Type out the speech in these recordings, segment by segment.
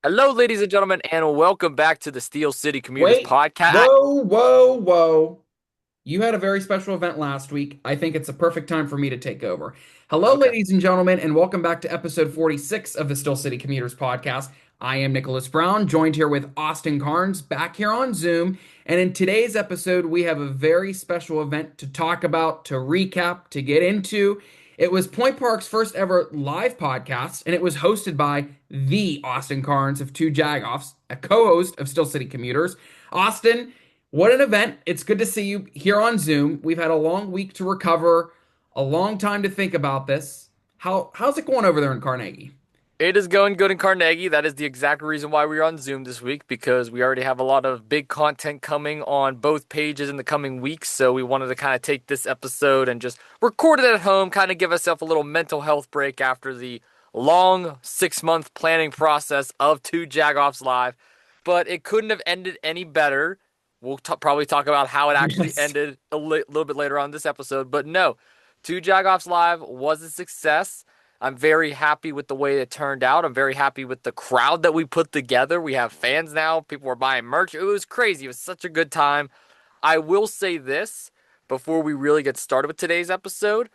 Hello, ladies and gentlemen, and welcome back to the Steel City Commuters Wait, Podcast. whoa. You had a very special event last week. I think it's a perfect time for me to take over. Hello, Okay. ladies and gentlemen, and welcome back to episode 46 of the Still City Commuters Podcast. I am Nicholas Brown, joined here with Austin Cairns, back here on Zoom. And in today's episode, we have a very special event to talk about, to recap, to get into. It was Point Park's first ever live podcast, and it was hosted by the Austin Cairns of Two Jagoffs, a co-host of Still City Commuters. Austin, what an event. It's good to see you here on Zoom. We've had a long week to recover, a long time to think about this. How's it going over there in Carnegie? It is going good in Carnegie. That is the exact reason why we're on Zoom this week because we already have a lot of big content coming on both pages in the coming weeks. So we wanted to kind of take this episode and just record it at home, kind of give ourselves a little mental health break after the long 6-month planning process of Two Jagoffs Live. But it couldn't have ended any better. We'll probably talk about how it actually Yes. ended a little bit later on this episode. But no, Two Jagoffs Live was a success. I'm very happy with the way it turned out. I'm very happy with the crowd that we put together. We have fans now. People were buying merch. It was crazy. It was such a good time. I will say this before we really get started with today's episode.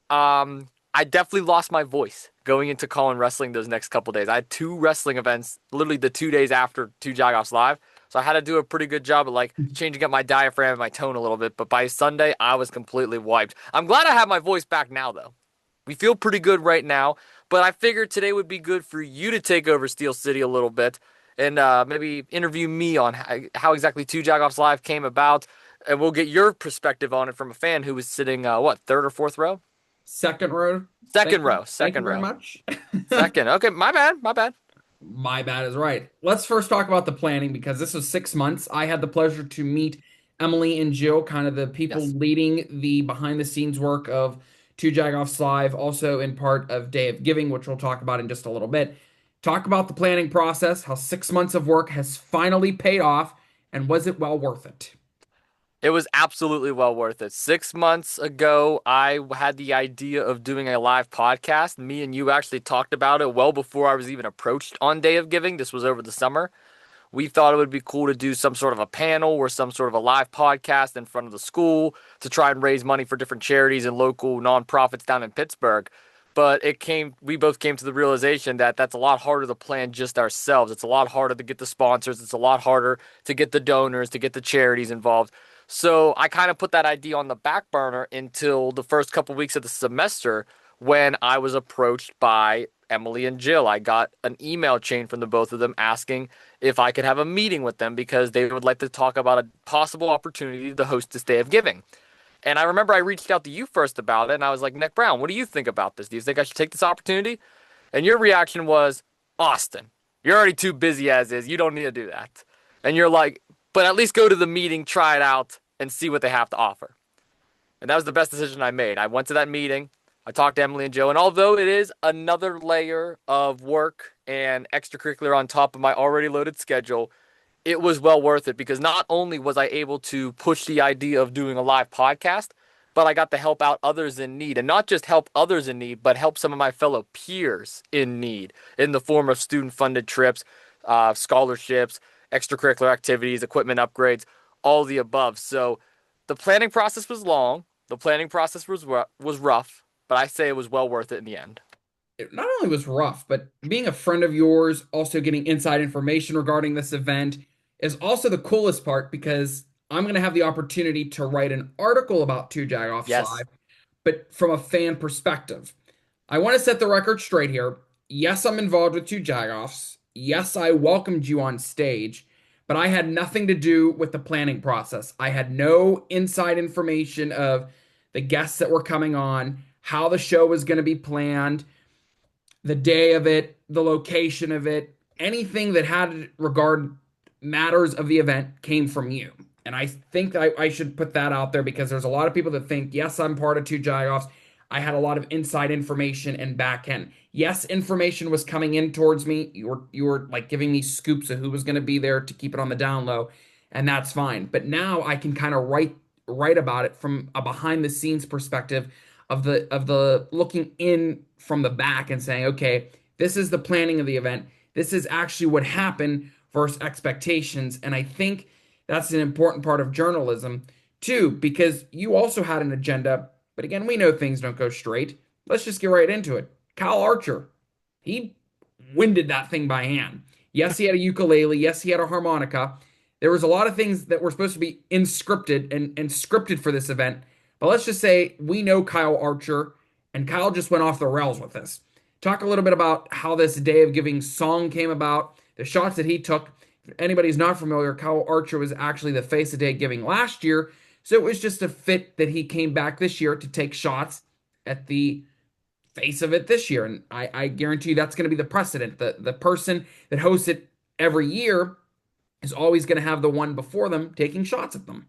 I definitely lost my voice going into calling wrestling those next couple days. I had two wrestling events literally the 2 days after Two Jagoffs Live. So I had to do a pretty good job of like changing up my diaphragm and my tone a little bit. But by Sunday, I was completely wiped. I'm glad I have my voice back now, though. We feel pretty good right now, but I figured today would be good for you to take over Steel City a little bit and maybe interview me on how exactly Two Jagoffs Live came about, and we'll get your perspective on it from a fan who was sitting, third or fourth row? Second row. Thank Second you. row, Thank you second very row. much. Second. Okay, my bad, my bad. My bad is right. Let's first talk about the planning because this was 6 months. I had the pleasure to meet Emily and Jill, kind of the people Yes. leading the behind the scenes work of Two Jagoffs Live, also in part of Day of Giving, which we'll talk about in just a little bit. Talk about the planning process, how 6 months of work has finally paid off, and was it well worth it? It was absolutely well worth it. 6 months ago, I had the idea of doing a live podcast. Me and you actually talked about it well before I was even approached on Day of Giving. This was over the summer. We thought it would be cool to do some sort of a panel or some sort of a live podcast in front of the school to try and raise money for different charities and local nonprofits down in Pittsburgh. But we both came to the realization that that's a lot harder to plan just ourselves. It's a lot harder to get the sponsors. It's a lot harder to get the donors, to get the charities involved. So I kind of put that idea on the back burner until the first couple weeks of the semester when I was approached by Emily and Jill. I got an email chain from the both of them asking if I could have a meeting with them because they would like to talk about a possible opportunity to host this Day of Giving. And I remember I reached out to you first about it, and I was like, Nick Brown, what do you think about this? Do you think I should take this opportunity? And your reaction was, Austin, you're already too busy as is. You don't need to do that. And you're like, but at least go to the meeting, try it out, and see what they have to offer. And that was the best decision I made. I went to that meeting. I talked to Emily and Joe, and although it is another layer of work and extracurricular on top of my already loaded schedule, it was well worth it because not only was I able to push the idea of doing a live podcast, but I got to help out others in need. And not just help others in need, but help some of my fellow peers in need in the form of student funded trips, scholarships, extracurricular activities, equipment upgrades, all the above. So the planning process was long. The planning process was rough, but I say it was well worth it in the end. It not only was rough, but being a friend of yours, also getting inside information regarding this event is also the coolest part because I'm going to have the opportunity to write an article about Two Jagoffs Yes. Live, but from a fan perspective. I want to set the record straight here. Yes, I'm involved with Two Jagoffs. Yes, I welcomed you on stage, but I had nothing to do with the planning process. I had no inside information of the guests that were coming on, how the show was going to be planned, the day of it, the location of it, anything that had regard matters of the event came from you. And I think I should put that out there because there's a lot of people that think, yes, I'm part of Two Jagoffs. I had a lot of inside information and back end. Yes, information was coming in towards me. You were like giving me scoops of who was going to be there to keep it on the down low, and that's fine. But now I can kind of write about it from a behind the scenes perspective of the looking in from the back and saying, okay, this is the planning of the event. This is actually what happened versus expectations. And I think that's an important part of journalism too, because you also had an agenda. But again, we know things don't go straight. Let's just get right into it. Kyle Archer, he winded that thing by hand. Yes, he had a ukulele. Yes, he had a harmonica. There was a lot of things that were supposed to be inscripted and scripted for this event. But let's just say we know Kyle Archer, and Kyle just went off the rails with this. Talk a little bit about how this Day of Giving song came about, the shots that he took. If anybody's not familiar, Kyle Archer was actually the face of Day of Giving last year. So it was just a fit that he came back this year to take shots at the face of it this year. And I guarantee you that's going to be the precedent. The person that hosts it every year is always going to have the one before them taking shots at them.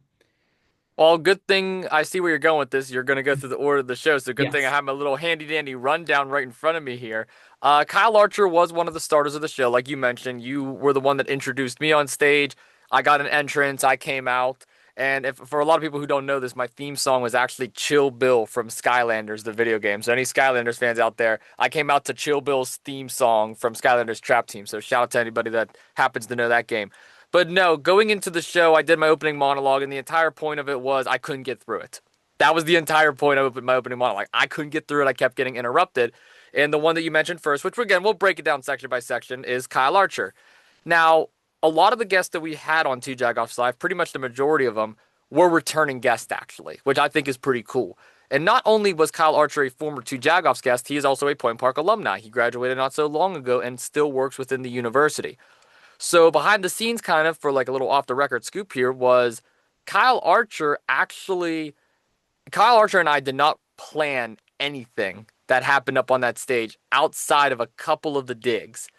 Well, good thing I see where you're going with this. You're going to go through the order of the show, so good thing I Yes. have my little handy dandy rundown right in front of me here. Kyle Archer was one of the starters of the show, like you mentioned. You were the one that introduced me on stage. I got an entrance, I came out, and if for a lot of people who don't know this, my theme song was actually Chill Bill from Skylanders, the video game. So any Skylanders fans out there, I came out to Chill Bill's theme song from Skylanders Trap Team. So shout out to anybody that happens to know that game. But no, going into the show, I did my opening monologue, and the entire point of it was I couldn't get through it. That was the entire point of my opening monologue. I couldn't get through it. I kept getting interrupted. And the one that you mentioned first, which again, we'll break it down section by section, is Kyle Archer. Now, a lot of the guests that we had on Two Jagoffs Live, pretty much the majority of them, were returning guests, actually, which I think is pretty cool. And not only was Kyle Archer a former Two Jagoffs guest, he is also a Point Park alumni. He graduated not so long ago and still works within the university. So behind the scenes, kind of for like a little off the record scoop here, was Kyle Archer actually, Kyle Archer and I did not plan anything that happened up on that stage outside of a couple of the digs.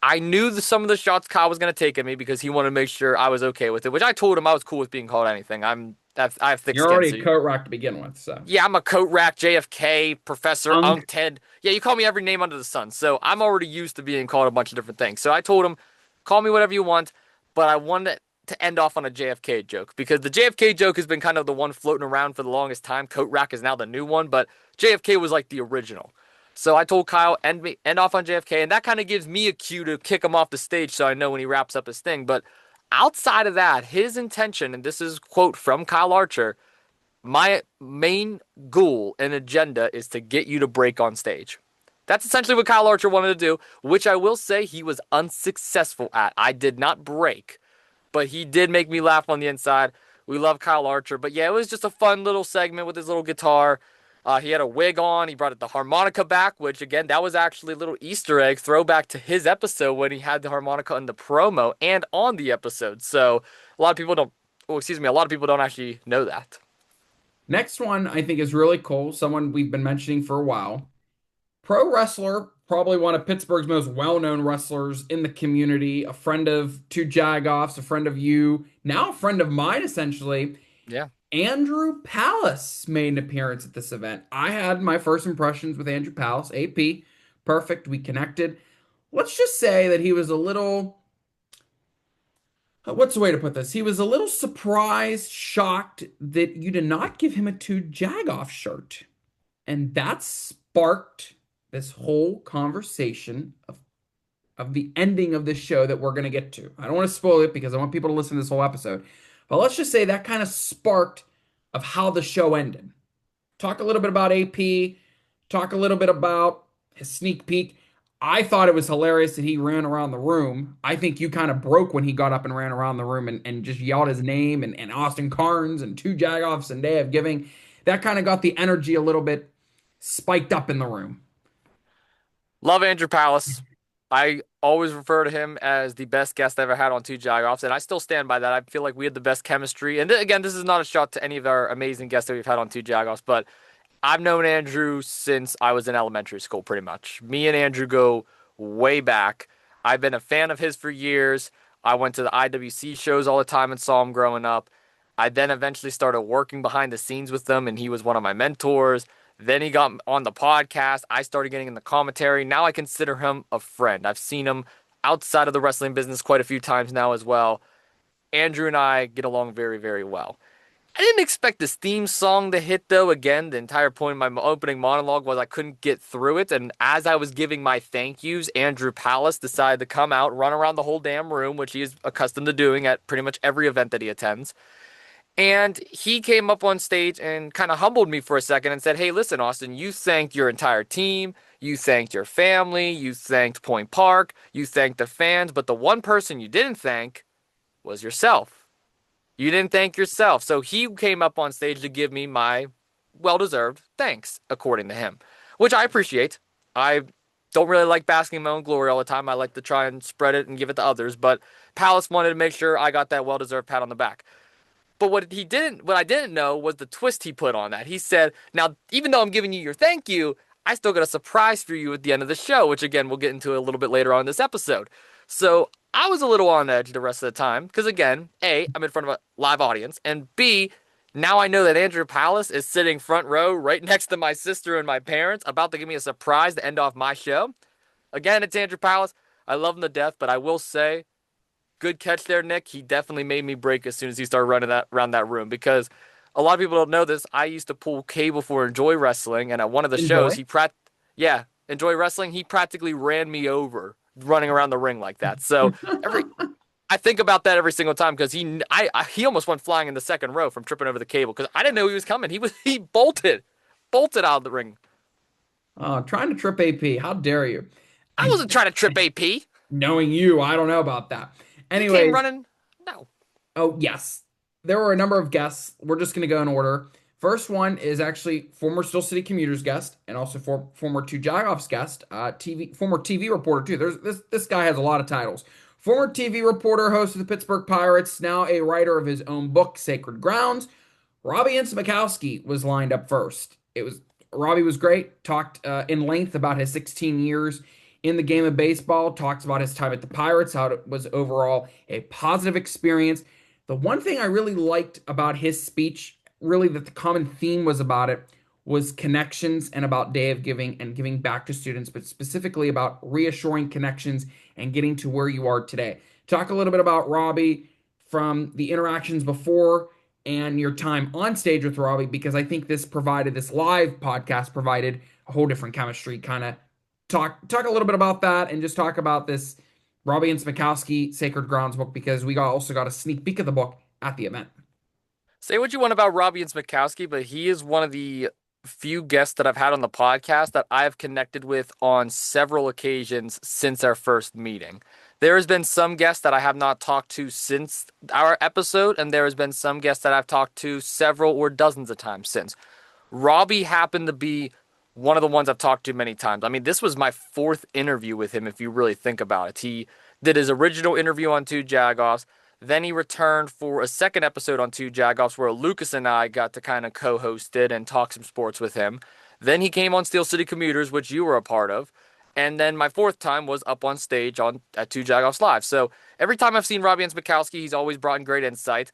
I knew some of the shots Kyle was going to take at me because he wanted to make sure I was okay with it, which I told him I was cool with being called anything. I have thick You're skin, already so a coat rack to begin with, so. yeah, I'm a coat rack, JFK, Professor, Unk. Unc, Ted. Yeah, you call me every name under the sun. So I'm already used to being called a bunch of different things. So I told him, call me whatever you want, but I wanted to end off on a JFK joke because the JFK joke has been kind of the one floating around for the longest time. Coat rack is now the new one, but JFK was like the original. So I told Kyle, end off on JFK, and that kind of gives me a cue to kick him off the stage so I know when he wraps up his thing. But outside of that, his intention, and this is quote from Kyle Archer, my main goal and agenda is to get you to break on stage. That's essentially what Kyle Archer wanted to do, which I will say he was unsuccessful at. I did not break, but he did make me laugh on the inside. We love Kyle Archer, but yeah, it was just a fun little segment with his little guitar. He had a wig on. He brought the harmonica back, which again, that was actually a little Easter egg throwback to his episode when he had the harmonica in the promo and on the episode. So a lot of people don't, oh, excuse me, a lot of people don't actually know that. Next one I think is really cool. Someone we've been mentioning for a while. Pro wrestler, probably one of Pittsburgh's most well-known wrestlers in the community, a friend of two Jagoffs, a friend of you, now a friend of mine, essentially. Yeah. Andrew Palace made an appearance at this event. I had my first impressions with Andrew Palace, AP. Perfect. We connected. Let's just say that he was a little, what's the way to put this? He was a little surprised, shocked that you did not give him a two Jagoff shirt. And that sparked this whole conversation of the ending of this show that we're going to get to. I don't want to spoil it because I want people to listen to this whole episode. But let's just say that kind of sparked of how the show ended. Talk a little bit about AP, talk a little bit about his sneak peek. I thought it was hilarious that he ran around the room. I think you kind of broke when he got up and ran around the room and just yelled his name and Austin Cairns and two Jagoffs and Day of Giving. That kind of got the energy a little bit spiked up in the room. Love Andrew Palace. I always refer to him as the best guest I ever had on Two Jagoffs, and I still stand by that. I feel like we had the best chemistry. And again, this is not a shot to any of our amazing guests that we've had on Two Jagoffs, but I've known Andrew since I was in elementary school, pretty much. Me and Andrew go way back. I've been a fan of his for years. I went to the IWC shows all the time and saw him growing up. I then eventually started working behind the scenes with them, and he was one of my mentors. Then he got on the podcast. I started getting in the commentary. Now I consider him a friend. I've seen him outside of the wrestling business quite a few times now as well. Andrew and I get along very, very well. I didn't expect this theme song to hit though. Again, the entire point of my opening monologue was I couldn't get through it. And as I was giving my thank yous, Andrew Palace decided to come out, run around the whole damn room, which he is accustomed to doing at pretty much every event that he attends. And he came up on stage and kind of humbled me for a second and said, "Hey, listen, Austin, you thanked your entire team, you thanked your family, you thanked Point Park, you thanked the fans, but the one person you didn't thank was yourself. You didn't thank yourself." So he came up on stage to give me my well deserved thanks, according to him, which I appreciate. I don't really like basking in my own glory all the time. I like to try and spread it and give it to others, but Palace wanted to make sure I got that well deserved pat on the back. But what I didn't know was the twist he put on that. He said, "Now, even though I'm giving you your thank you, I still got a surprise for you at the end of the show," which again, we'll get into a little bit later on in this episode. So I was a little on edge the rest of the time because, again, A, I'm in front of a live audience, and B, now I know that Andrew Palace is sitting front row right next to my sister and my parents, about to give me a surprise to end off my show. Again, it's Andrew Palace. I love him to death, but I will say, good catch there, Nick. He definitely made me break as soon as he started running that around that room because a lot of people don't know this. I used to pull cable for Enjoy Wrestling, and at one of the shows, Enjoy. yeah, Enjoy Wrestling, he practically ran me over running around the ring like that. So every I think about that every single time because he almost went flying in the second row from tripping over the cable because I didn't know he was coming. He bolted out of the ring. Trying to trip AP. How dare you? I wasn't trying to trip AP. Knowing you, I don't know about that. He came Anyways, running. No. oh, yes. There were a number of guests. We're just going to go in order. First one is actually former Steel City Commuters guest and also former two Jagoffs guest, former TV reporter too. This guy has a lot of titles. Former TV reporter, host of the Pittsburgh Pirates, now a writer of his own book, Sacred Grounds. Robbie Makowski was lined up first. It was Robbie was great. Talked in length about his 16 years in the game of baseball. Talks about his time at the Pirates, how it was overall a positive experience. The one thing I really liked about his speech, really that the common theme was about it, was connections and about Day of Giving and giving back to students, but specifically about reassuring connections and getting to where you are today. Talk a little bit about Robbie from the interactions before and your time on stage with Robbie, because I think this live podcast provided a whole different chemistry. Kind of talk a little bit about that and just talk about this Robbie and Smikowski Sacred Grounds book because also got a sneak peek of the book at the event. Say what you want about Robbie and Smikowski, but he is one of the few guests that I've had on the podcast that I've connected with on several occasions since our first meeting. There has been some guests that I have not talked to since our episode, and there has been some guests that I've talked to several or dozens of times since. Robbie happened to be one of the ones I've talked to many times. I mean, this was my fourth interview with him, if you really think about it. He did his original interview on Two Jagoffs. Then he returned for a second episode on Two Jagoffs where Lucas and I got to kind of co-host it and talk some sports with him. Then he came on Steel City Commuters, which you were a part of. And then my fourth time was up on stage at Two Jagoffs Live. So every time I've seen Robbie Spikowski, he's always brought in great insight.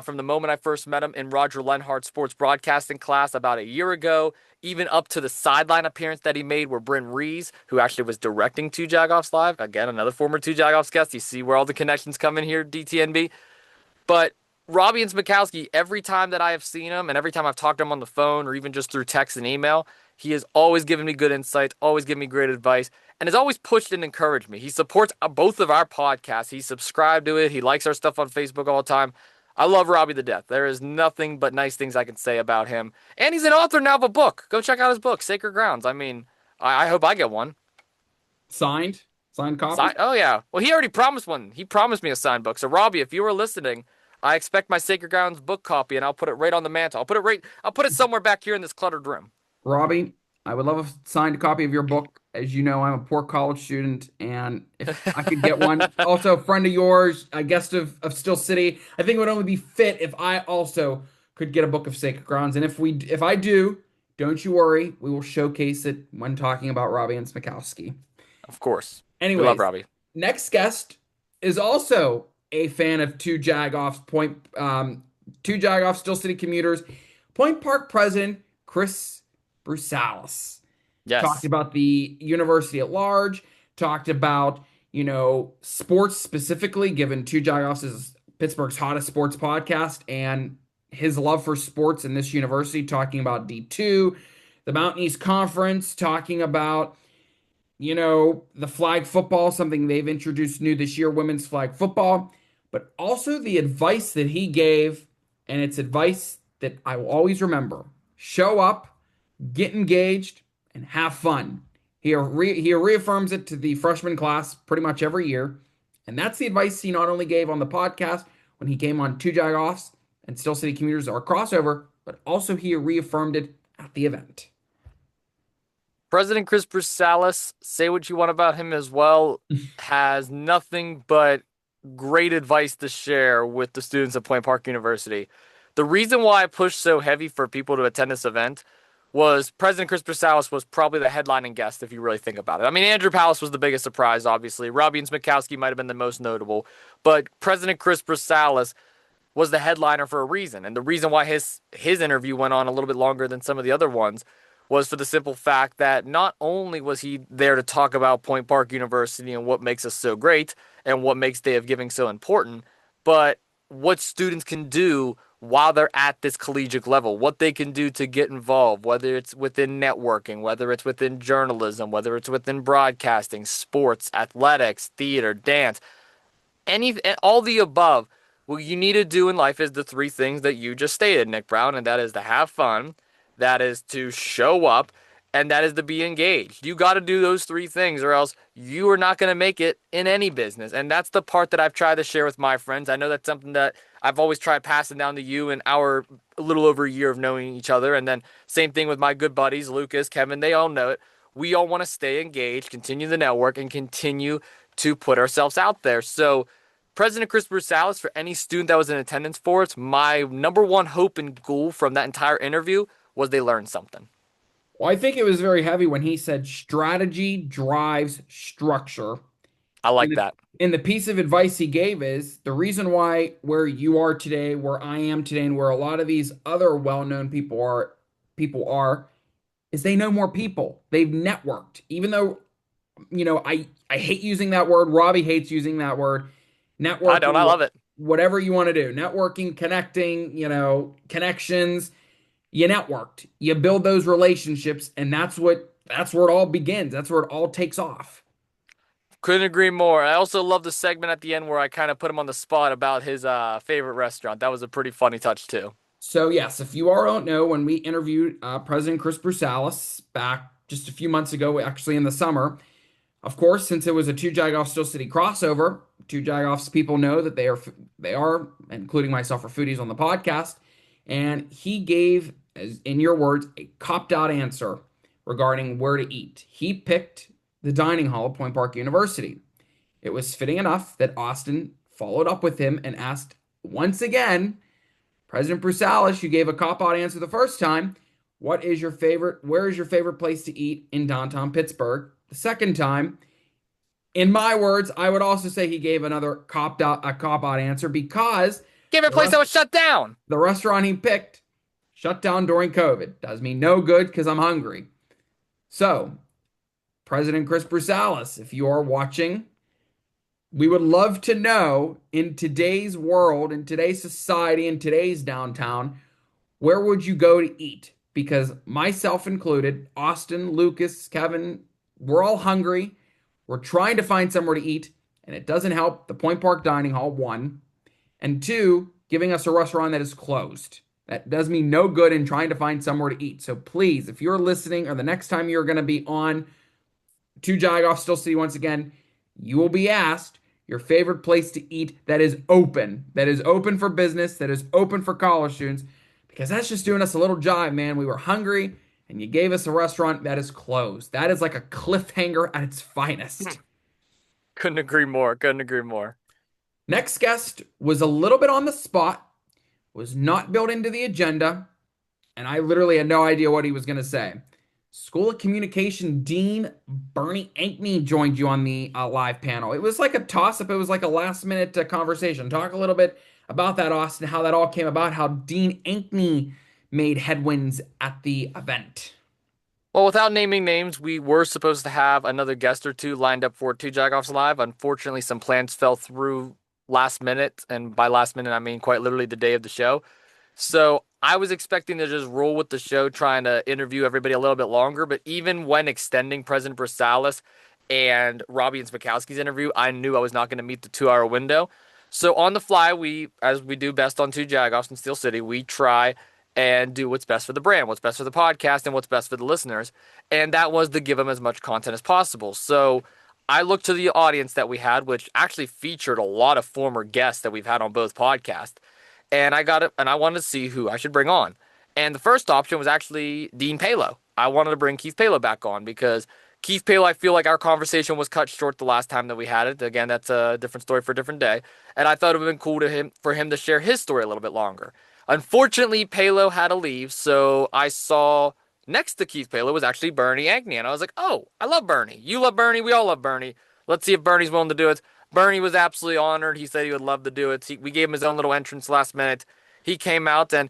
From the moment I first met him in Roger Lenhart's sports broadcasting class about a year ago, even up to the sideline appearance that he made where Bryn Rees, who actually was directing Two Jagoffs Live, again, another former Two Jagoffs guest. You see where all the connections come in here, DTNB. But Robbie and Smikowski, every time that I have seen him and every time I've talked to him on the phone or even just through text and email, he has always given me good insights, always given me great advice, and has always pushed and encouraged me. He supports both of our podcasts. He's subscribed to it. He likes our stuff on Facebook all the time. I love Robbie to death. There is nothing but nice things I can say about him. And he's an author now of a book. Go check out his book, Sacred Grounds. I mean, I hope I get one. Signed copy. Oh, yeah. Well, he already promised one. He promised me a signed book. So, Robbie, if you were listening, I expect my Sacred Grounds book copy, and I'll put it right on the mantle. I'll put it somewhere back here in this cluttered room. Robbie, I would love a signed copy of your book. As you know, I'm a poor college student, and if I could get one, also a friend of yours, a guest of Steel City, I think it would only be fit if I also could get a book of Sacred Grounds. And if I do, don't you worry, we will showcase it when talking about Robbie and Smikowski. Of course. We love Anyways, Robbie. next guest is also a fan of Two Jagoffs, Steel City Commuters, Point Park president Chris Brusalis. Talked Yes. about the university at large, talked about, sports specifically, given Two Jagoffs is Pittsburgh's hottest sports podcast, and his love for sports in this university, talking about D2, the Mountain East Conference, talking about, the flag football, something they've introduced new this year, women's flag football, but also the advice that he gave, and it's advice that I will always remember. Show up, get engaged, and have fun. He reaffirms it to the freshman class pretty much every year. And that's the advice he not only gave on the podcast when he came on Two Jagoffs and Still City Commuters, our crossover, but also he reaffirmed it at the event. President Chris Salas, say what you want about him as well, has nothing but great advice to share with the students at Point Park University. The reason why I pushed so heavy for people to attend this event was President Chris Salas was probably the headlining guest if you really think about it. I mean, Andrew Palace was the biggest surprise, obviously. Robbie and Smikowski might have been the most notable, but President Chris Salas was the headliner for a reason. And the reason why his interview went on a little bit longer than some of the other ones was for the simple fact that not only was he there to talk about Point Park University and what makes us so great and what makes Day of Giving so important, but what students can do while they're at this collegiate level, what they can do to get involved, whether it's within networking, whether it's within journalism, whether it's within broadcasting, sports, athletics, theater, dance, all the above. What you need to do in life is the three things that you just stated, Nick Brown, and that is to have fun, that is to show up, and that is to be engaged. You got to do those three things, or else you are not going to make it in any business. And that's the part that I've tried to share with my friends. I know that's something that I've always tried passing down to you in our a little over a year of knowing each other. And then same thing with my good buddies, Lucas, Kevin, they all know it. We all want to stay engaged, continue the network, and continue to put ourselves out there. So President Chris Salas, for any student that was in attendance for it, my number one hope and goal from that entire interview was they learned something. Well, I think it was very heavy when he said strategy drives structure. I And like the, that. and the piece of advice he gave is the reason why where you are today, where I am today, and where a lot of these other well-known people are, is they know more people. They've networked. Even though, I hate using that word. Robbie hates using that word. I don't. Networking, I love it. whatever you want to do. Networking, connecting, connections. You networked. You build those relationships, and that's where it all begins. That's where it all takes off. Couldn't agree more. I also love the segment at the end where I kind of put him on the spot about his favorite restaurant. That was a pretty funny touch too. So yes, if you all don't know, when we interviewed President Chris Brusalis back just a few months ago, actually in the summer, of course, since it was a Two Jagoff Still City crossover, Two Jagoffs people know that they are, including myself, are foodies on the podcast, and he gave, as in your words, a copped out answer regarding where to eat. He picked the dining hall of Point Park University. It was fitting enough that Austin followed up with him and asked once again, President Brusalis, you gave a cop-out answer the first time. Where is your favorite place to eat in downtown Pittsburgh? The second time, in my words, I would also say he gave another cop-out answer because Give it a the place that rest, was shut down. the restaurant he picked shut down during COVID. Does me no good because I'm hungry. So, President Chris Brusalis, if you are watching, we would love to know in today's world, in today's society, in today's downtown, where would you go to eat? Because myself included, Austin, Lucas, Kevin, we're all hungry. We're trying to find somewhere to eat, and it doesn't help the Point Park Dining Hall, one, and two, giving us a restaurant that is closed. That does me no good in trying to find somewhere to eat. So please, if you're listening or the next time you're going to be on Two Jagoff Still City once again, you will be asked your favorite place to eat that is open for business, that is open for college students, because that's just doing us a little jive, man. We were hungry, and you gave us a restaurant that is closed. That is like a cliffhanger at its finest. Couldn't agree more. Couldn't agree more. Next guest was a little bit on the spot, was not built into the agenda, and I literally had no idea what he was going to say. School of Communication Dean Bernie Ankney joined you on the live panel. It was like a toss-up. It was like a last-minute conversation. Talk a little bit about that, Austin, how that all came about, how Dean Ankney made headwinds at the event. Well, without naming names, we were supposed to have another guest or two lined up for Two Jagoffs Live. Unfortunately, some plans fell through last minute, and by last minute, I mean quite literally the day of the show. So I was expecting to just roll with the show, trying to interview everybody a little bit longer. But even when extending President Brisalis and Robbie and Smikowski's interview, I knew I was not going to meet the 2 hour window. So on the fly, as we do best on Two Jagoffs in Steel City, we try and do what's best for the brand, what's best for the podcast, and what's best for the listeners. And that was to give them as much content as possible. So I looked to the audience that we had, which actually featured a lot of former guests that we've had on both podcasts, and I got it, and I wanted to see who I should bring on. And the first option was actually Dean Palo. I wanted to bring Keith Palo back on because Keith Palo, I feel like our conversation was cut short the last time that we had it. Again, that's a different story for a different day. And I thought it would have been cool for him to share his story a little bit longer. Unfortunately, Palo had to leave, so I saw next to Keith Palo was actually Bernie Agnew, and I was like, "Oh, I love Bernie. You love Bernie. We all love Bernie. Let's see if Bernie's willing to do it." Bernie was absolutely honored. He said he would love to do it. We gave him his own little entrance last minute. He came out, and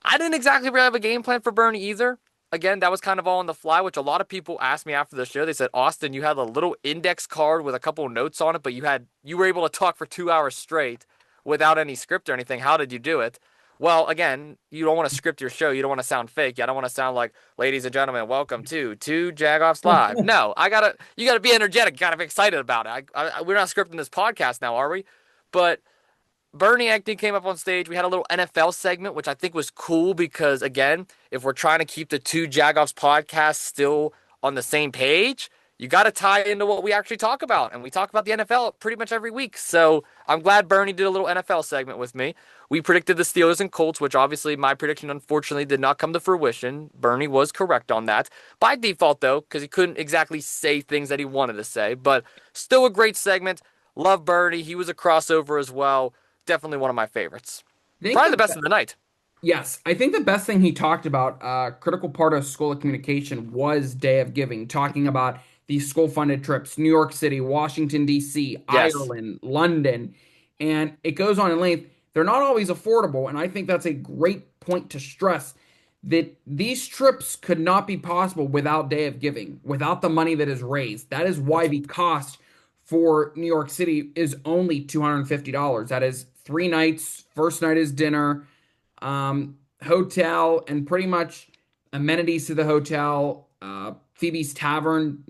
I didn't exactly really have a game plan for Bernie either. Again, that was kind of all on the fly, which a lot of people asked me after the show. They said, "Austin, you had a little index card with a couple of notes on it, but you were able to talk for 2 hours straight without any script or anything. How did you do it?" Well, again, you don't want to script your show. You don't want to sound fake. I don't want to sound like, "Ladies and gentlemen, welcome to Two Jagoffs Live." No, you gotta be energetic. You gotta be excited about it. We're not scripting this podcast now, are we? But Bernie Eckton came up on stage. We had a little NFL segment, which I think was cool because, again, if we're trying to keep the Two Jagoffs podcasts still on the same page, you got to tie into what we actually talk about. And we talk about the NFL pretty much every week. So I'm glad Bernie did a little NFL segment with me. We predicted the Steelers and Colts, which obviously my prediction unfortunately did not come to fruition. Bernie was correct on that. By default, though, because he couldn't exactly say things that he wanted to say. But still a great segment. Love Bernie. He was a crossover as well. Definitely one of my favorites. I think Probably the best of the night. yes, I think the best thing he talked about, critical part of School of Communication, was Day of Giving, talking about these school-funded trips, New York City, Washington, D.C., Yes, Ireland, London, and it goes on in length. They're not always affordable, and I think that's a great point to stress that these trips could not be possible without Day of Giving, without the money that is raised. That is why the cost for New York City is only $250. That is 3 nights. First night is dinner, hotel, and pretty much amenities to the hotel. Phoebe's Tavern,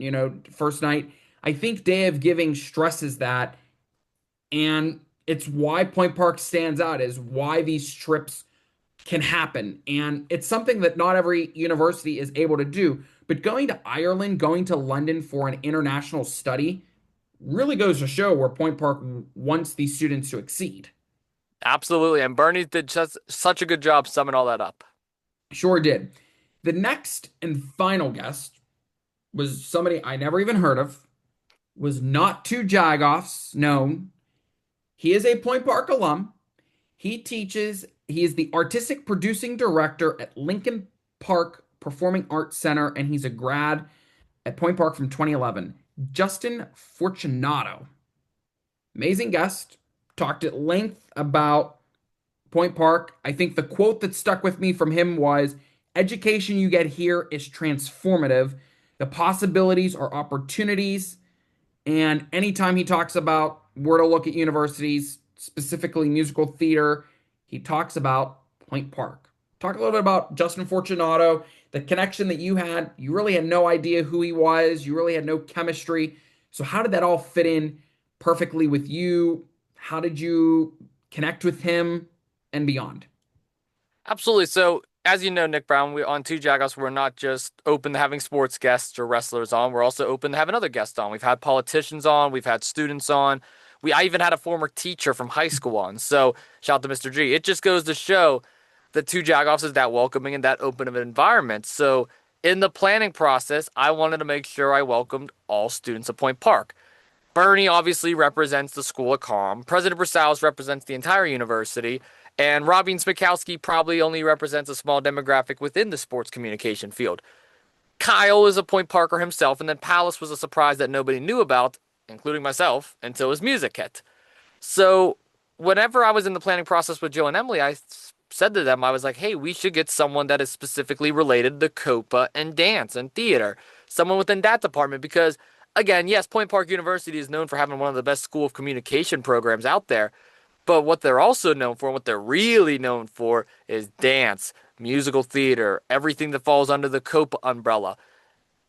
first night. I think Day of Giving stresses that, and it's why Point Park stands out, is why these trips can happen. And it's something that not every university is able to do. But going to Ireland, going to London for an international study really goes to show where Point Park wants these students to exceed. absolutely. And Bernie did just such a good job summing all that up. Sure did. The next and final guest was somebody I never even heard of, was not Two Jagoffs known. He is a Point Park alum. He is the artistic producing director at Lincoln Park Performing Arts Center, and he's a grad at Point Park from 2011. Justin Fortunato. Amazing guest. Talked at length about Point Park. I think the quote that stuck with me from him was, "Education you get here is transformative. The possibilities are opportunities." And anytime he talks about where to look at universities, specifically musical theater, he talks about Point Park. Talk a little bit about Justin Fortunato, the connection that you had. You really had no idea who he was, you really had no chemistry. So, how did that all fit in perfectly with you? How did you connect with him and beyond? Absolutely. So, as you know, Nick Brown, we on Two Jagoffs, we're not just open to having sports guests or wrestlers on. We're also open to having other guests on. We've had politicians on, we've had students on. I even had a former teacher from high school on. So, shout out to Mr. G. It just goes to show that Two Jagoffs is that welcoming and that open of an environment. So, in the planning process, I wanted to make sure I welcomed all students at Point Park. Bernie obviously represents the School of Comm. President Brasals represents the entire university. And Robbie Smikowski probably only represents a small demographic within the sports communication field. Kyle is a Point Parker himself, and then Palace was a surprise that nobody knew about, including myself, until his music hit. So, whenever I was in the planning process with Joe and Emily, I said to them, I was like, hey, we should get someone that is specifically related to Copa and dance and theater, someone within that department, because, again, yes, Point Park University is known for having one of the best school of communication programs out there. But what they're also known for, and what they're really known for, is dance, musical theater, everything that falls under the Copa umbrella.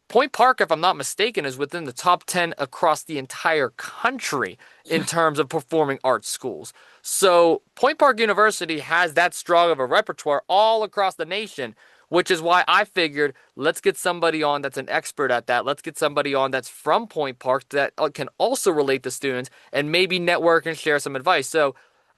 Point Park, if I'm not mistaken, is within the top 10 across the entire country in terms of performing arts schools. So, Point Park University has that strong of a repertoire all across the nation, which is why I figured let's get somebody on that's an expert at that. Let's get somebody on that's from Point Park that can also relate to students and maybe network and share some advice. So,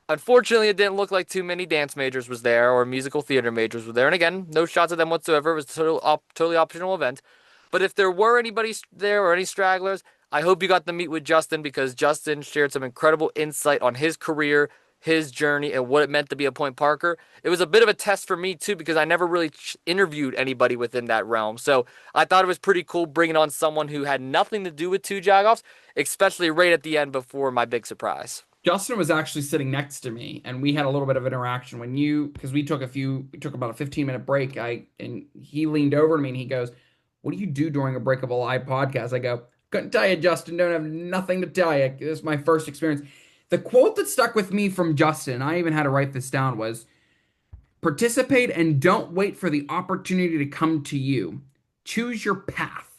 unfortunately, it didn't look like too many dance majors was there or musical theater majors were there. And again, no shots at them whatsoever. It was a totally optional event. But if there were anybody there or any stragglers, I hope you got to meet with Justin because Justin shared some incredible insight on his career, his journey, and what it meant to be a Point Parker. It was a bit of a test for me too because I never really interviewed anybody within that realm. So I thought it was pretty cool bringing on someone who had nothing to do with two Jagoffs, especially right at the end before my big surprise. Justin was actually sitting next to me, and we had a little bit of interaction when because we took about a 15-minute break. And he leaned over to me and he goes, "What do you do during a break of a live podcast?" I go, "Couldn't tell you, Justin. Don't have nothing to tell you. This is my first experience." The quote that stuck with me from Justin, I even had to write this down, was participate and don't wait for the opportunity to come to you. Choose your path.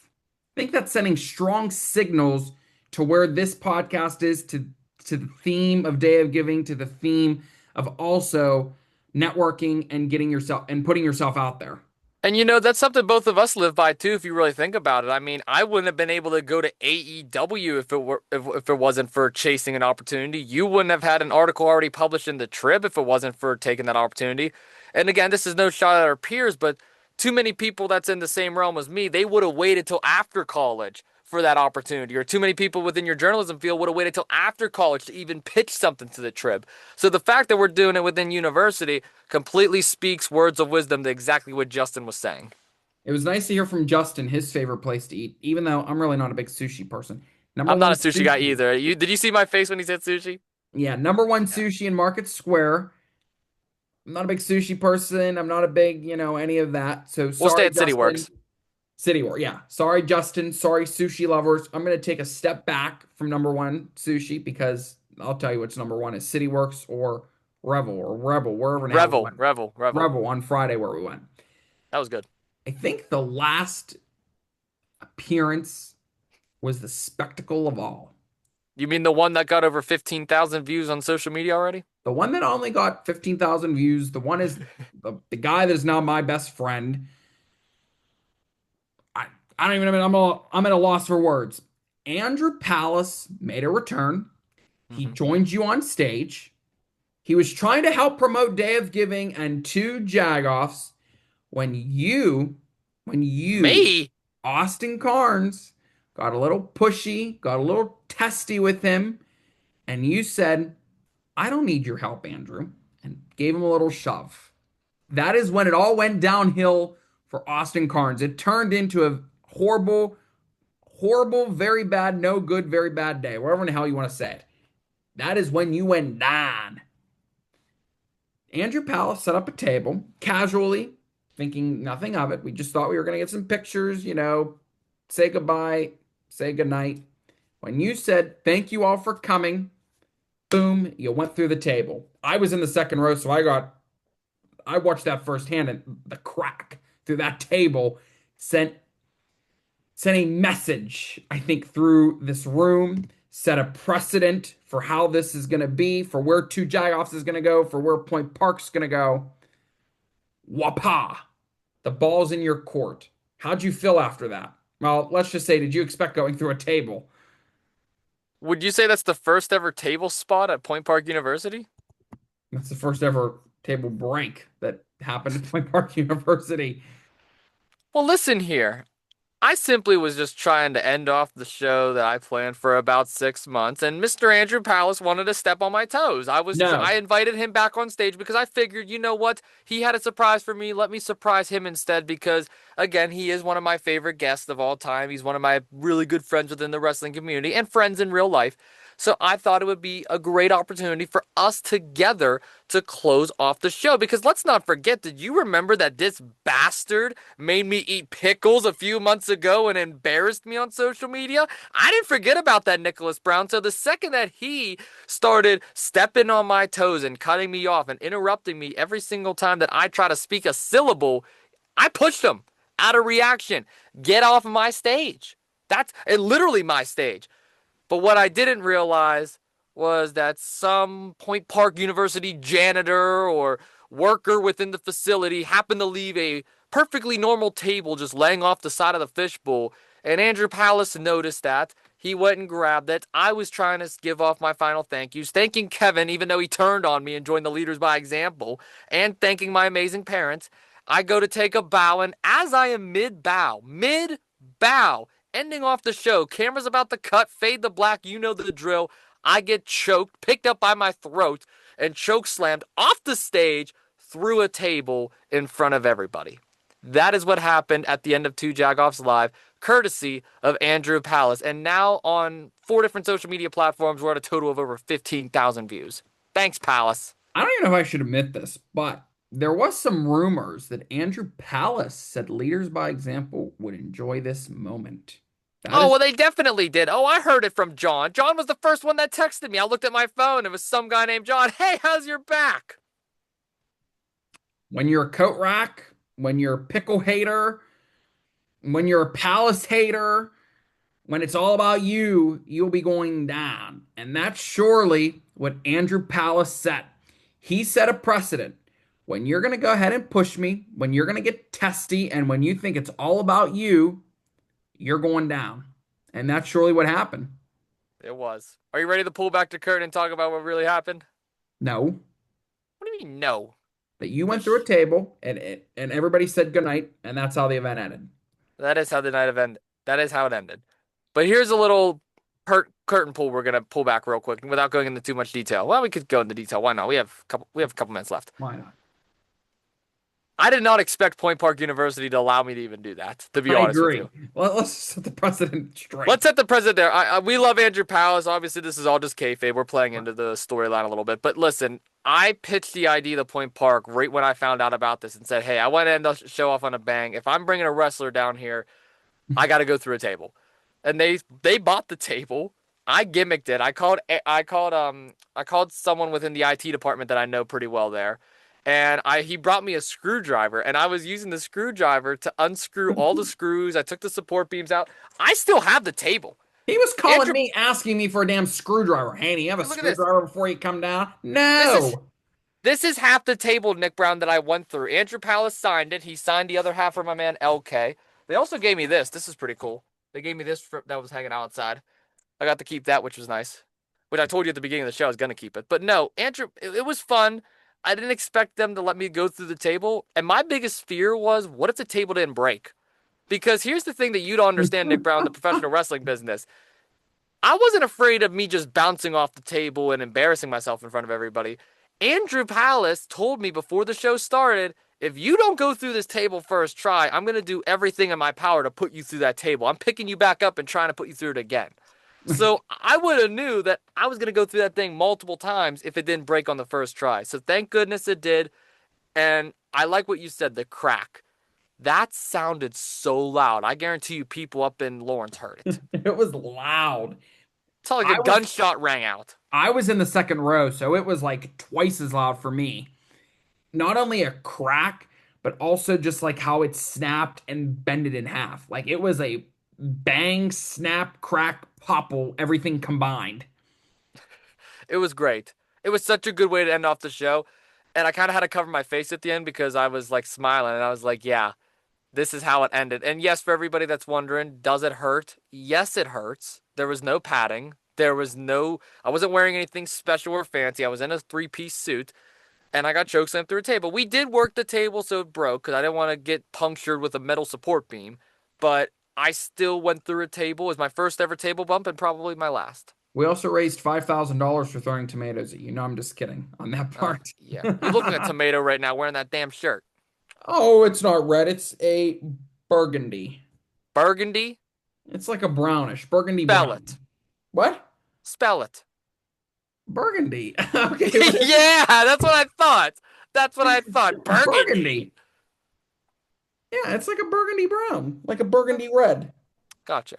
I think that's sending strong signals to where this podcast is, to the theme of Day of Giving, to the theme of also networking and getting yourself and putting yourself out there. And that's something both of us live by too, if you really think about it. I mean, I wouldn't have been able to go to AEW if it wasn't for chasing an opportunity. You wouldn't have had an article already published in the Trib if it wasn't for taking that opportunity. And again, this is no shot at our peers, but too many people that's in the same realm as me, they would have waited till after college for that opportunity. Or too many people within your journalism field would have waited till after college to even pitch something to the Trib. So the fact that we're doing it within university completely speaks words of wisdom to exactly what Justin was saying. It was nice to hear from Justin his favorite place to eat, even though I'm really not a big sushi person. Number I'm not one a sushi guy sushi. either. Did you see my face when he said sushi? Yeah, number one Yeah. sushi in Market Square. I'm not a big sushi person. I'm not a big, any of that. So We'll stay sorry, at City Justin. Works. City War. Yeah. Sorry, Justin. Sorry, sushi lovers. I'm going to take a step back from number one sushi because I'll tell you what's number one is City Works or Rebel, wherever the hell we Revel, went. revel, revel. Rebel on Friday where we went. That was good. I think the last appearance was the spectacle of all. You mean the one that got over 15,000 views on social media already? The one that only got 15,000 views, the one is the guy that is now my best friend. I, I don't even know. I'm at a loss for words. Andrew Palace made a return. He Hmm. joined you on stage. He was trying to help promote Day of Giving and two Jagoffs when you, Me? Austin Cairns, got a little pushy, got a little testy with him, and you said, "I don't need your help, Andrew," and gave him a little shove. That is when it all went downhill for Austin Cairns. It turned into a horrible, horrible, very bad, no good, very bad day, whatever the hell you want to say it. That is when you went down. Andrew Powell set up a table casually, thinking nothing of it. We just thought we were going to get some pictures, say goodbye, say goodnight. When you said, "Thank you all for coming," boom, you went through the table. I was in the second row, so I watched that firsthand, and the crack through that table sent a message, I think, through this room, set a precedent for how this is going to be, for where two Jagoffs is going to go, for where Point Park's going to go. Wapa. The ball's in your court. How'd you feel after that? Well, let's just say, did you expect going through a table? Would you say that's the first ever table spot at Point Park University? That's the first ever table break that happened at Point Park University. Well, listen here. I simply was just trying to end off the show that I planned for about 6 months, and Mr. Andrew Palace wanted to step on my toes. I No, invited him back on stage because I figured, you know what? He had a surprise for me. Let me surprise him instead because, again, he is one of my favorite guests of all time. He's one of my really good friends within the wrestling community and friends in real life. So I thought it would be a great opportunity for us together to close off the show. Because let's not forget, did you remember that this bastard made me eat pickles a few months ago and embarrassed me on social media? I didn't forget about that, Nicholas Brown. So the second that he started stepping on my toes and cutting me off and interrupting me every single time that I try to speak a syllable, I pushed him out of reaction. Get off of my stage. That's literally my stage. But what I didn't realize was that some Point Park University janitor or worker within the facility happened to leave a perfectly normal table just laying off the side of the fishbowl. And Andrew Palace noticed that. He went and grabbed it. I was trying to give off my final thank yous, thanking Kevin, even though he turned on me and joined the Leaders by Example, and thanking my amazing parents. I go to take a bow, and as I am mid bow, ending off the show, camera's about to cut, fade to black, you know the drill. I get choked, picked up by my throat, and choke slammed off the stage through a table in front of everybody. That is what happened at the end of Two Jagoffs Live, courtesy of Andrew Palace. And now on 4 different social media platforms, we're at a total of over 15,000 views. Thanks, Palace. I don't even know if I should admit this, but there was some rumors that Andrew Palace said leaders by example would enjoy this moment. That Oh, is well, they definitely did. Oh, I heard it from John. John was the first one that texted me. I looked at my phone. It was some guy named John. Hey, how's your back? when you're a coat rack, when you're a pickle hater, when you're a Palace hater, when it's all about you, you'll be going down. And that's surely what Andrew Palace set. He set a precedent. When you're going to go ahead and push me, when you're going to get testy, and when you think it's all about you, you're going down. And that's surely what happened. It was. Are you ready to pull back the curtain and talk about what really happened? No, What do you mean, no? that you went through a There's... table and everybody said goodnight, and that's how the event ended. That is how the night event. That is how it ended. But here's a little curtain pull we're gonna pull back real quick without going into too much detail. Well, we could go into detail. Why not? We have a couple minutes left. Why not? I did not expect Point Park University to allow me to even do that, to be I honest with agree. you. Let's set the precedent straight. Let's set the precedent there. We love Andrew Palace. Obviously, this is all just kayfabe. We're playing into the storyline a little bit. But listen, I pitched the idea to Point Park right when I found out about this and said, hey, I want to end the show off on a bang. If I'm bringing a wrestler down here, I got to go through a table. And they bought the table. I gimmicked it. I called someone within the IT department that I know pretty well there. And he brought me a screwdriver, and I was using the screwdriver to unscrew all the screws. I took the support beams out. I still have the table. He was calling Andrew, me, asking me for a damn screwdriver. Hey, do you have a look at this. screwdriver before you come down? This is No. this is half the table, Nick Brown, that I went through. Andrew Palace signed it. He signed the other half for my man LK. They also gave me this. This is pretty cool. They gave me this that was hanging outside. I got to keep that, which was nice. Which I told you at the beginning of the show I was gonna keep it. But no, Andrew, it was fun. I didn't expect them to let me go through the table. And my biggest fear was, what if the table didn't break? Because here's the thing that you don't understand, Nick Brown, the professional wrestling business. I wasn't afraid of me just bouncing off the table and embarrassing myself in front of everybody. Andrew Palace told me before the show started, if you don't go through this table first try, I'm going to do everything in my power to put you through that table. I'm picking you back up and trying to put you through it again. So I would have knew that I was going to go through that thing multiple times if it didn't break on the first try. So thank goodness it did. And I like what you said, the crack. That sounded so loud. I guarantee you people up in Lawrence heard it. It was loud. It's like a I was gunshot rang out. I was in the second row, so it was like twice as loud for me. Not only a crack, but also just like how it snapped and bended in half. Like it was a bang, snap, crack, popple, everything combined. It was great. It was such a good way to end off the show. And I kind of had to cover my face at the end because I was like smiling and I was like, yeah, this is how it ended. And yes, for everybody that's wondering, does it hurt? Yes, it hurts. There was no padding. I wasn't wearing anything special or fancy. I was in a three-piece suit and I got chokeslammed through a table. We did work the table so it broke because I didn't want to get punctured with a metal support beam. But I still went through a table. It was my first ever table bump and probably my last. We also raised $5,000 for throwing tomatoes at you. No, I'm just kidding on that part. Yeah. You look like a tomato right now wearing that damn shirt. Oh, it's not red. It's a burgundy. Burgundy? It's like a brownish, burgundy Spell brown. it. What? Spell it. Burgundy. Okay, what is it? Yeah, that's what I thought. That's what I thought. Burgundy. Burgundy. Yeah, it's like a burgundy brown, like a burgundy red. Gotcha.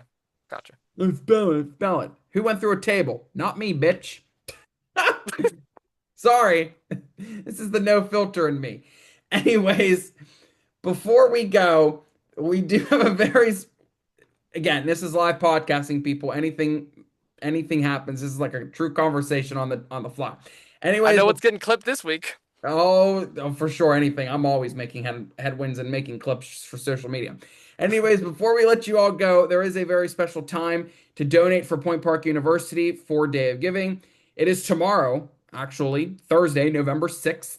Gotcha. Let's spell it. Let's spell it. Who went through a table? Not me, bitch. Sorry. This is the no filter in me. Anyways, before we go, we do have a very, again, this is live podcasting, people. Anything happens. This is like a true conversation on the fly. I Anyways, know what's getting clipped this week. oh, for sure, anything. I'm always making headwinds and making clips for social media. Anyways, before we let you all go, there is a very special time to donate for Point Park University for Day of Giving. It is tomorrow, actually, Thursday, November 6th.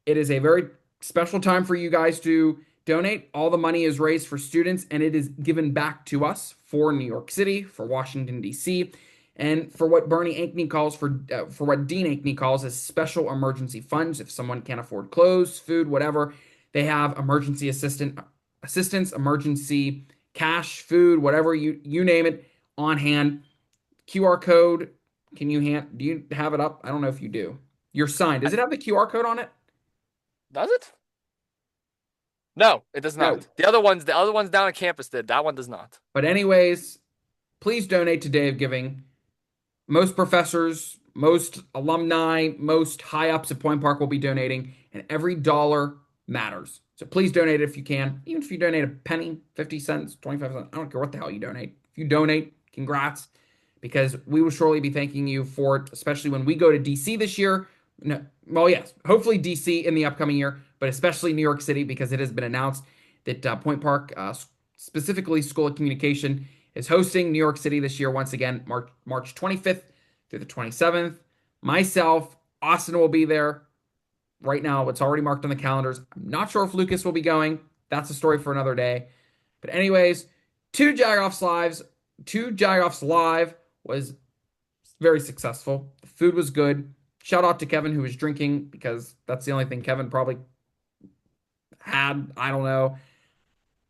It is a very special time for you guys to donate. All the money is raised for students and it is given back to us for New York City, for Washington, D.C., and for what Bernie Ankney calls for what Dean Ankney calls as special emergency funds. If someone can't afford clothes, food, whatever, they have emergency assistance, emergency cash, food, whatever you name it, on hand. QR code. Do you have it up? I don't know if you do. Your sign. Does I, it have the QR code on it? does it? No, it does No. not. The other ones down on campus did. That one does not. But anyways, please donate to Day of Giving. Most professors, most alumni, most high ups at Point Park will be donating, and every dollar matters. So please donate if you can. Even if you donate a penny, 50 cents, 25 cents, I don't care what the hell you donate. If you donate, congrats, because we will surely be thanking you for it, especially when we go to DC this year. No, well, yes, hopefully DC in the upcoming year, but especially New York City because it has been announced that Point Park, specifically School of Communication, is hosting New York City this year once again, March 25th through the 27th. Myself, Austin will be there. Right now, it's already marked on the calendars. I'm not sure if Lucas will be going. That's a story for another day. But anyways, two Jagoffs live was very successful. The food was good. Shout out to Kevin who was drinking because that's the only thing Kevin probably had. I don't know.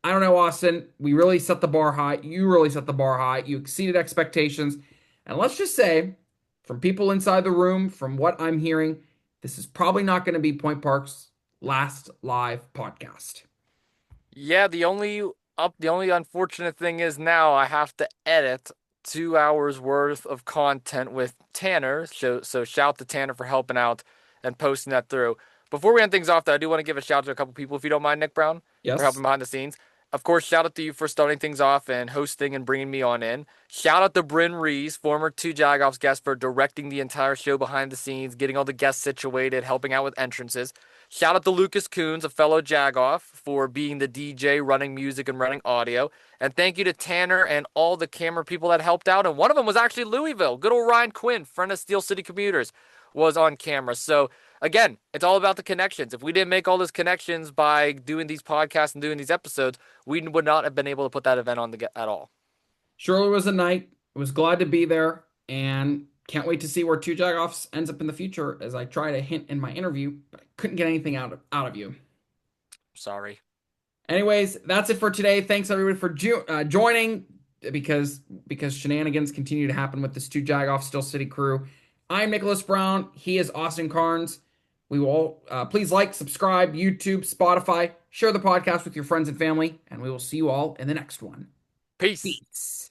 I don't know, Austin. We really set the bar high. You really set the bar high. You exceeded expectations. And let's just say, from people inside the room, from what I'm hearing, this is probably not going to be Point Park's last live podcast. Yeah, the only unfortunate thing is now I have to edit 2 hours worth of content with Tanner. So shout to Tanner for helping out and posting that through. Before we end things off, though, I do want to give a shout out to a couple people, if you don't mind, Nick Brown, for helping Yes. behind the scenes. Of course, shout out to you for starting things off and hosting and bringing me on in. Shout out to Bryn Rees, former two Jagoffs guest, for directing the entire show behind the scenes, getting all the guests situated, helping out with entrances. Shout out to Lucas Coons, a fellow Jagoff, for being the DJ, running music, and running audio. And thank you to Tanner and all the camera people that helped out. And one of them was actually Louisville. Good old Ryan Quinn, friend of Steel City Commuters, was on camera. So, again, it's all about the connections. If we didn't make all those connections by doing these podcasts and doing these episodes, we would not have been able to put that event on at all. Surely was a night. I was glad to be there and can't wait to see where Two Jagoffs ends up in the future as I try to hint in my interview, but I couldn't get anything out of you. Sorry. Anyways, that's it for today. Thanks everybody for joining because shenanigans continue to happen with this Two Jagoff Still City crew. I'm Nicholas Brown. He is Austin Cairns. We will please like, subscribe, YouTube, Spotify, share the podcast with your friends and family, and we will see you all in the next one. Peace. Peace.